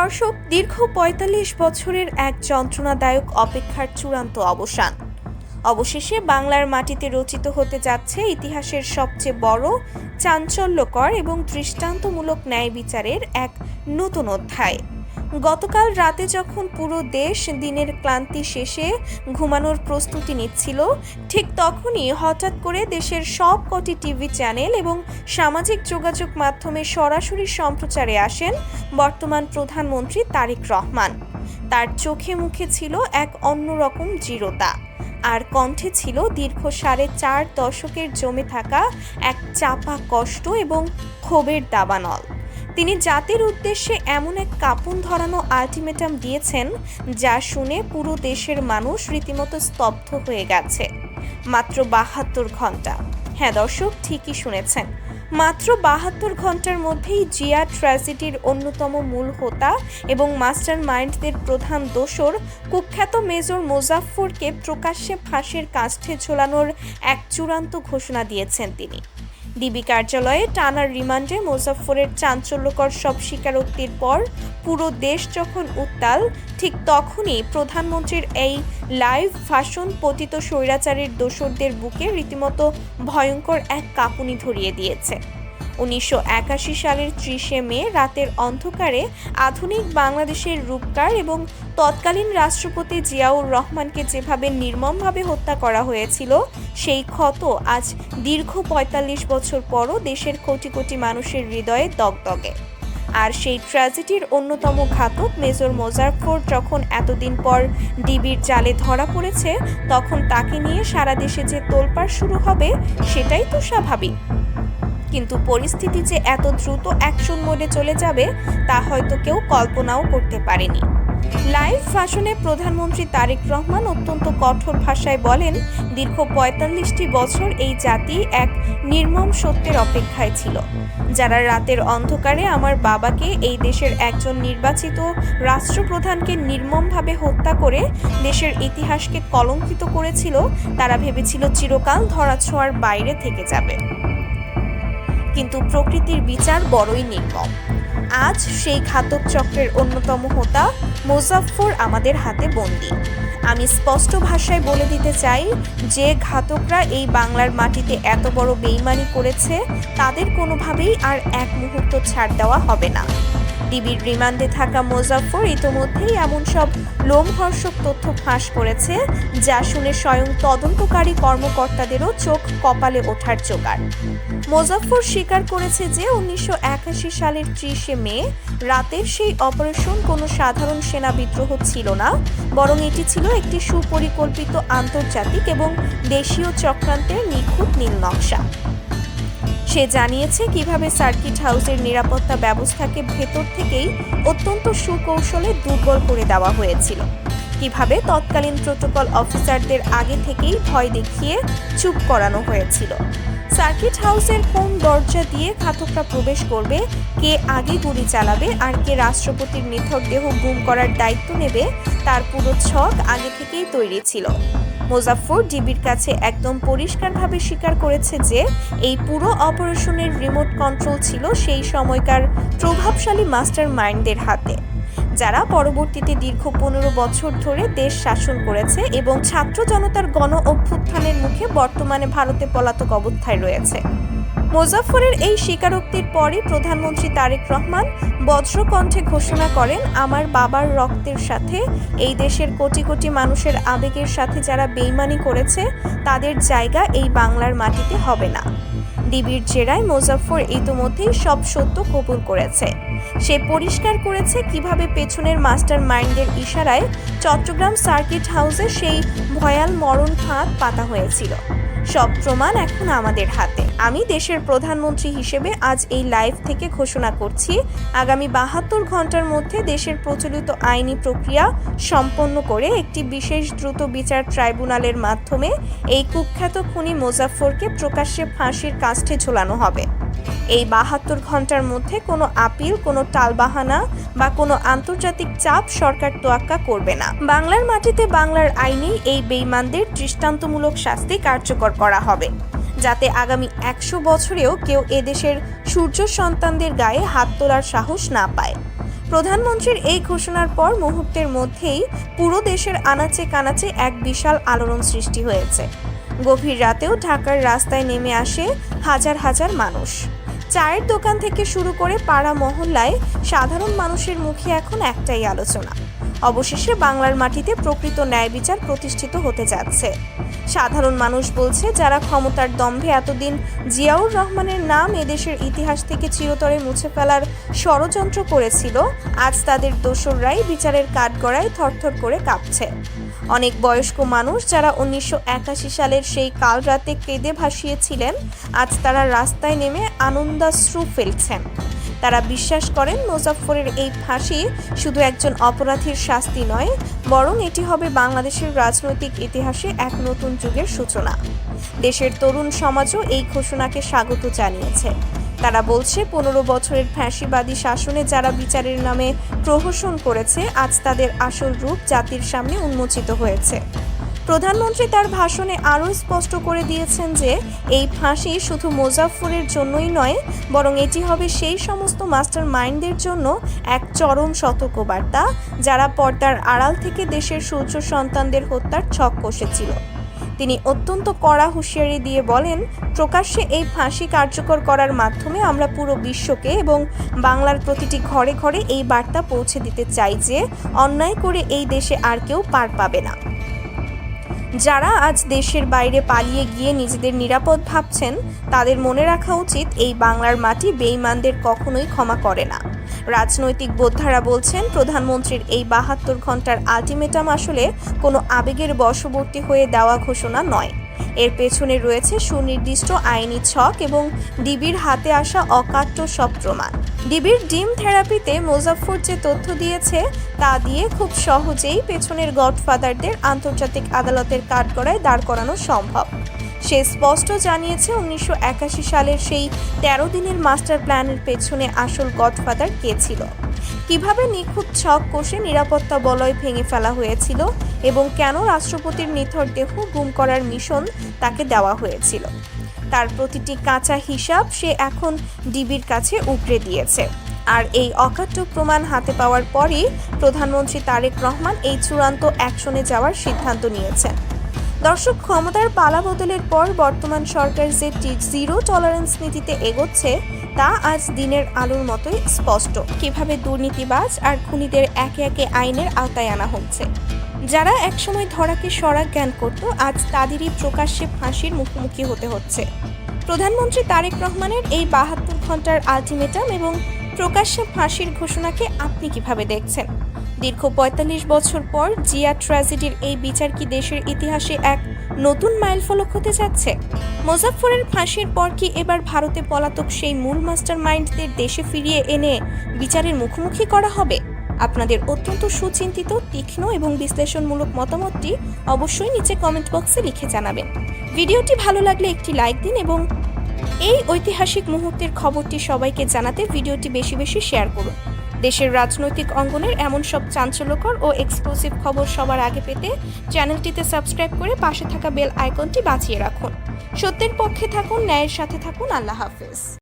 দর্শক, দীর্ঘ ৪৫ বছরের এক যন্ত্রণাদায়ক অপেক্ষার চূড়ান্ত অবসান। অবশেষে বাংলার মাটিতে রচিত হতে যাচ্ছে ইতিহাসের সবচেয়ে বড়, চাঞ্চল্যকর এবং দৃষ্টান্তমূলক ন্যায় বিচারের এক নতুন অধ্যায়। গতকাল রাতে যখন পুরো দেশ দিনের ক্লান্তি শেষে ঘুমানোর প্রস্তুতি নিচ্ছিল, ঠিক তখনই হঠাৎ করে দেশের সব কটি টিভি চ্যানেল এবং সামাজিক যোগাযোগ মাধ্যমে সরাসরি সম্প্রচারে আসেন বর্তমান প্রধানমন্ত্রী তারেক রহমান। তার চোখে মুখে ছিল এক অন্যরকম দৃঢ়তা, আর কণ্ঠে ছিল দীর্ঘ ৪.৫ দশকের জমে থাকা এক চাপা কষ্ট এবং ক্ষোভের দাবানল। তিনি জাতির উদ্দেশ্যে এমন এক কাঁপন ধরানো আলটিমেটাম দিয়েছেন, যা শুনে পুরো দেশের মানুষ রীতিমতো স্তব্ধ হয়ে গেছে। মাত্র ৭২ ঘন্টা, হ্যাঁ দর্শক, ঠিকই শুনেছেন, মাত্র ৭২ ঘন্টার মধ্যেই জিয়া ট্র্যাজেডির অন্যতম মূল হোতা এবং মাস্টার মাইন্ডদের প্রধান দোসর কুখ্যাত মেজর মোজাফফরকে প্রকাশ্যে ফাঁসির কাষ্ঠে ঝোলানোর এক চূড়ান্ত ঘোষণা দিয়েছেন তিনি। ডিবি কার্যালয়ে টানা রিমান্ডে মোজাফফরের চাঞ্চল্যকর সব স্বীকারোক্তির পর পুরো দেশ যখন উত্তাল, ঠিক তখনই প্রধানমন্ত্রীর এই লাইভ ভাষণ পতিত স্বৈরাচারের দোসরদের বুকে রীতিমতো ভয়ঙ্কর এক কাঁপুনি ধরিয়ে দিয়েছে। ১৯৮১ সালের ৩০ মে রাতের অন্ধকারে আধুনিক বাংলাদেশের রূপকার এবং তৎকালীন রাষ্ট্রপতি জিয়াউর রহমানকে যেভাবে নির্মমভাবে হত্যা করা হয়েছিল, সেই ক্ষত আজ দীর্ঘ ৪৫ বছর পরও দেশের কোটি কোটি মানুষের হৃদয়ে দগদগে। আর সেই ট্র্যাজেডির অন্যতম ঘাতক মেজর মোজাফফর যখন এতদিন পর ডিবির জালে ধরা পড়েছে, তখন তাকে নিয়ে সারা দেশে যে তোলপাড় শুরু হবে, সেটাই তো স্বাভাবিক। কিন্তু পরিস্থিতি যে এত দ্রুত অ্যাকশন মোডে চলে যাবে, তা হয়তো কেউ কল্পনাও করতে পারেনি। লাইভ ভাষণে প্রধানমন্ত্রী তারেক রহমান অত্যন্ত কঠোর ভাষায় বলেন, দীর্ঘ ৪৫টি বছর এই জাতি এক নির্মম সত্যের অপেক্ষায় ছিল। যারা রাতের অন্ধকারে আমার বাবাকে, এই দেশের একজন নির্বাচিত রাষ্ট্রপ্রধানকে নির্মমভাবে হত্যা করে দেশের ইতিহাসকে কলঙ্কিত করেছিল, তারা ভেবেছিল চিরকাল ধরাছোঁয়ার বাইরে থেকে যাবে। কিন্তু প্রকৃতির বিচার বড়ই নির্মম। আজ সেই ঘাতক চক্রের অন্যতম হোতা মোজাফফর আমাদের হাতে বন্দী। আমি স্পষ্ট ভাষায় বলে দিতে চাই, যে ঘাতকরা এই বাংলার মাটিতে এত বড় বেইমানি করেছে, তাদের কোনোভাবেই আর এক মুহূর্ত ছাড় দেওয়া হবে না। ডিবির রিমান্ডে থাকা মোজাফফর ইতোমধ্যেই এমন সব লোমহর্ষক তথ্য ফাঁস করেছে, যা শুনে স্বয়ং তদন্তকারী কর্মকর্তাদেরও চোখ কপালে ওঠার জোগাড়। মোজাফফর স্বীকার করেছে যে ১৯৮১ সালের ৩০ মে রাতের সেই অপারেশন কোনো সাধারণ সেনা বিদ্রোহ ছিল না, বরং এটি ছিল একটি সুপরিকল্পিত আন্তর্জাতিক এবং দেশীয় চক্রান্তের নিখুঁত নীলনকশা। সে জানিয়েছে কিভাবে সার্কিট হাউসের নিরাপত্তা ব্যবস্থাকে ভেতর থেকেই অত্যন্ত সুকৌশলে দুর্বল করে দেওয়া হয়েছিল, কিভাবে তৎকালীন প্রোটোকল অফিসারদের আগে থেকেই ভয় দেখিয়ে চুপ করানো হয়েছিল, সার্কিট হাউসের কোন দরজা দিয়ে ঘাতকরা প্রবেশ করবে, কে আগে গুলি চালাবে আর কে রাষ্ট্রপতির নিথর দেহ গুম করার দায়িত্ব নেবে, তার পুরো ছক আগে থেকেই তৈরি ছিল। মোজাফফর ডিবির কাছে একদম পরিষ্কারভাবে স্বীকার করেছে যে এই পুরো অপারেশনের রিমোট কন্ট্রোল ছিল সেই সময়কার প্রভাবশালী মাস্টার মাইন্ডদের হাতে, যারা পরবর্তীতে দীর্ঘ ১৫ বছর ধরে দেশ শাসন করেছে এবং ছাত্র জনতার গণ অভ্যুত্থানের মুখে বর্তমানে ভারতে পলাতক অবস্থায় রয়েছে। মোজাফফরের এই স্বীকারোক্তির পরই প্রধানমন্ত্রী তারেক রহমান বজ্রকণ্ঠে ঘোষণা করেন, আমার বাবার রক্তের সাথে এই দেশের কোটি কোটি মানুষের আবেগের সাথে যারা বেইমানি করেছে, তাদের জায়গা এই বাংলার মাটিতে হবে না। ডিবির জেরায় মোজাফফর ইতোমধ্যেই সব সত্য কবুল করেছে। সে পরিষ্কার করেছে কিভাবে পেছনের মাস্টার মাইন্ডের ইশারায় চট্টগ্রাম সার্কিট হাউসে সেই ভয়াল মরণ ফাঁদ পাতা হয়েছিল। সব প্রমাণ এখন আমাদের হাতে। আমি দেশের প্রধানমন্ত্রী হিসেবে আজ এই লাইভ থেকে ঘোষণা করছি, আগামী ৭২ ঘন্টার মধ্যে দেশের প্রচলিত আইনি প্রক্রিয়া সম্পন্ন করে একটি বিশেষ দ্রুত বিচার ট্রাইব্যুনালের মাধ্যমে এই কুখ্যাত খুনি মোজাফফরকে প্রকাশ্যে ফাঁসির কাষ্ঠে ঝোলানো হবে। এই ৭২ ঘন্টার মধ্যে কোনো আপিল, কোনো টালবাহানা বা কোনো আন্তর্জাতিক চাপ সরকার তোয়াক্কা করবে না। বাংলার মাটিতে বাংলার আইনেই এই বেইমানদের দৃষ্টান্তমূলক শাস্তি কার্যকর করা হবে, যাতে আগামী ১০০ বছরেও কেউ এদেশের সূর্য সন্তানদের গায়ে হাত তোলার সাহস না পায়। প্রধানমন্ত্রীর এই ঘোষণার পর মুহূর্তের মধ্যেই পুরো দেশের আনাচে কানাচে এক বিশাল আলোড়ন সৃষ্টি হয়েছে। গভীর রাতেও ঢাকার রাস্তায় নেমে আসে হাজার হাজার মানুষ। চায়ের দোকান থেকে শুরু করে পাড়া মহল্লায় সাধারণ মানুষের মুখে এখন একটাই আলোচনা, অবশেষে বাংলার মাটিতে প্রকৃত ন্যায় বিচার প্রতিষ্ঠিত হতে যাচ্ছে। সাধারণ মানুষ বলছে, যারা ক্ষমতার দম্ভে এতদিন জিয়াউর রহমানের নাম এদেশের ইতিহাস থেকে চিরতরে মুছে ফেলার ষড়যন্ত্র করেছিল, আজ তাদের দোসররাই বিচারের কাঠগড়ায় থরথর করে কাঁপছে। অনেক বয়স্ক মানুষ যারা 1981 সালের সেই কাল রাতে কেঁদে ভাসিয়েছিলেন, আজ তারা রাস্তায় নেমে আনন্দাশ্রু ফেলছেন। তারা বিশ্বাস করেন মোজাফফরের এই ফাঁসি শুধু একজন অপরাধীর শাস্তি নয়, বরং এটি হবে বাংলাদেশের রাজনৈতিক ইতিহাসে এক নতুন যুগের সূচনা। দেশের তরুণ সমাজও এই ঘোষণাকে স্বাগত জানিয়েছে। তারা বলছে, 15 বছরের ফ্যাসিবাদী শাসনে যারা বিচারের নামে প্রহসন করেছে, আজ তাদের আসল রূপ জাতির সামনে উন্মোচিত হয়েছে। প্রধানমন্ত্রী তার ভাষণে আরও স্পষ্ট করে দিয়েছেন যে এই ফাঁসি শুধু মোজাফফরের জন্যই নয়, বরং এটি হবে সেই সমস্ত মাস্টার মাইন্ডদের জন্য এক চরম সতর্কবার্তা, যারা পর্দার আড়াল থেকে দেশের সূর্য সন্তানদের হত্যার ছক কষেছিল। তিনি অত্যন্ত কড়া হুঁশিয়ারি দিয়ে বলেন, প্রকাশ্যে এই ফাঁসি কার্যকর করার মাধ্যমে আমরা পুরো বিশ্বকে এবং বাংলার প্রতিটি ঘরে ঘরে এই বার্তা পৌঁছে দিতে চাই যে অন্যায় করে এই দেশে আর কেউ পার পাবে না। যারা আজ দেশের বাইরে পালিয়ে গিয়ে নিজেদের নিরাপদ ভাবছেন, তাদের মনে রাখা উচিত, এই বাংলার মাটি বেঈমানদের কখনোই ক্ষমা করে না। রাজনৈতিক বোদ্ধারা বলছেন, প্রধানমন্ত্রীর এই 72 ঘন্টার আলটিমেটাম আসলে কোনো আবেগের বশবর্তী হয়ে দেওয়া ঘোষণা নয়। এর পেছনে রয়েছে সুনির্দিষ্ট আইনি ছক এবং ডিবির হাতে আসা অকাট্য সব প্রমাণ। ডিবির ডিম থেরাপিতে মোজাফফর যে তথ্য দিয়েছে, তা দিয়ে খুব সহজেই পেছনের গডফাদারদের আন্তর্জাতিক আদালতের কাঠগড়ায় দাঁড় করানো সম্ভব। সে স্পষ্ট জানিয়েছে 1981 সালের সেই 13 দিনের মাস্টার প্ল্যানের পেছনে আসল গডফাদার কে ছিল, কিভাবে নিখুঁত ছক কষে নিরাপত্তা বলয় ভেঙে ফেলা হয়েছিল এবং কেন রাষ্ট্রপতির নিথর দেহ গুম করার মিশন তাকে দেওয়া হয়েছিল। তার প্রতিটি কাঁচা হিসাব সে এখন ডিবির কাছে উগরে দিয়েছে। আর এই অকাট্য প্রমাণ হাতে পাওয়ার পরই প্রধানমন্ত্রী তারেক রহমান এই চূড়ান্ত অ্যাকশনে যাওয়ার সিদ্ধান্ত নিয়েছেন। দর্শক, ক্ষমতার পালা বদলের পর বর্তমান সরকার যে জিরো টলারেন্স নীতিতে এগোচ্ছে, তা আজ দিনের আলোর মতোই স্পষ্ট। কিভাবে দুর্নীতিবাজ আর খুনিদের একে একে আইনের আওতায় আনা হচ্ছে। যারা একসময় ধরাকে সরা জ্ঞান করত, আজ তাদেরই প্রকাশ্যে ফাঁসির মুখোমুখি হতে হচ্ছে। প্রধানমন্ত্রী তারেক রহমানের এই 72 ঘন্টার আলটিমেটাম এবং প্রকাশ্যে ফাঁসির ঘোষণাকে আপনি কিভাবে দেখছেন? দীর্ঘ 45 বছর পর জিয়া ট্র্যাজেডির এই বিচার কি দেশের ইতিহাসে এক নতুন মাইলফলক হতে যাচ্ছে? মোজাফফরের ফাঁসির পর কি এবার ভারতে পলাতক সেই মূল মাস্টার মাইন্ডদের দেশে ফিরিয়ে এনে বিচারের মুখোমুখি করা হবে? আপনাদের অত্যন্ত সুচিন্তিত, তীক্ষ্ণ এবং বিশ্লেষণমূলক মতামতটি অবশ্যই নিচে কমেন্ট বক্সে লিখে জানাবেন। ভিডিওটি ভালো লাগলে একটি লাইক দিন এবং এই ঐতিহাসিক মুহূর্তের খবরটি সবাইকে জানাতে ভিডিওটি বেশি বেশি শেয়ার করুন। দেশের রাজনৈতিক অঙ্গনের এমন সব চাঞ্চল্যকর ও এক্সক্লুসিভ খবর সবার আগে পেতে চ্যানেলটিতে সাবস্ক্রাইব করে পাশে থাকা বেল আইকনটি বাজিয়ে রাখুন। সত্যের পক্ষে থাকুন, ন্যায়ের সাথে থাকুন। আল্লাহ হাফেজ।